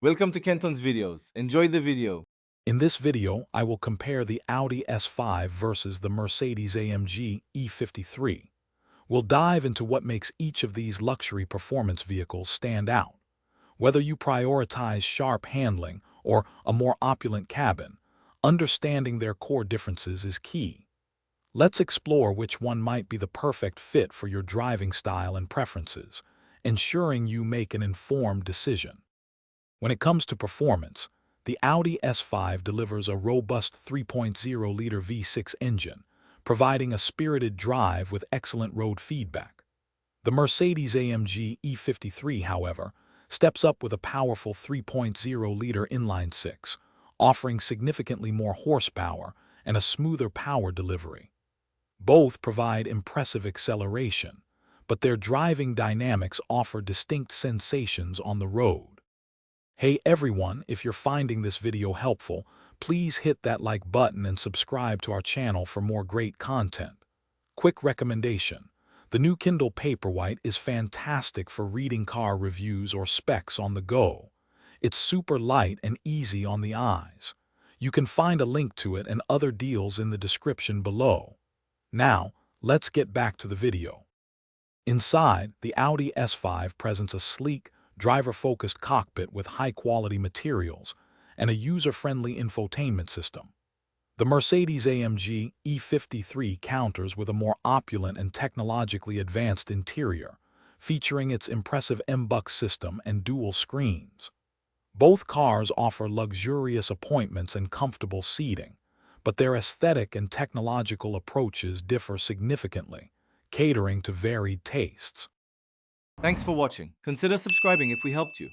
Welcome to Kenton's videos. Enjoy the video. In this video, I will compare the Audi S5 versus the Mercedes-AMG E53. We'll dive into what makes each of these luxury performance vehicles stand out. Whether you prioritize sharp handling or a more opulent cabin, understanding their core differences is key. Let's explore which one might be the perfect fit for your driving style and preferences, ensuring you make an informed decision. When it comes to performance, the Audi S5 delivers a robust 3.0-liter V6 engine, providing a spirited drive with excellent road feedback. The Mercedes-AMG E53, however, steps up with a powerful 3.0-liter inline-six, offering significantly more horsepower and a smoother power delivery. Both provide impressive acceleration, but their driving dynamics offer distinct sensations on the road. Hey everyone, if you're finding this video helpful, please hit that like button and subscribe to our channel for more great content. Quick recommendation: the new Kindle Paperwhite is fantastic for reading car reviews or specs on the go. It's super light and easy on the eyes. You can find a link to it and other deals in the description below. Now, let's get back to the video. Inside, the Audi S5 presents a sleek, driver-focused cockpit with high-quality materials and a user-friendly infotainment system. The Mercedes-AMG E53 counters with a more opulent and technologically advanced interior, featuring its impressive M-Buck system and dual screens. Both cars offer luxurious appointments and comfortable seating, but their aesthetic and technological approaches differ significantly, catering to varied tastes. Thanks for watching. Consider subscribing if we helped you.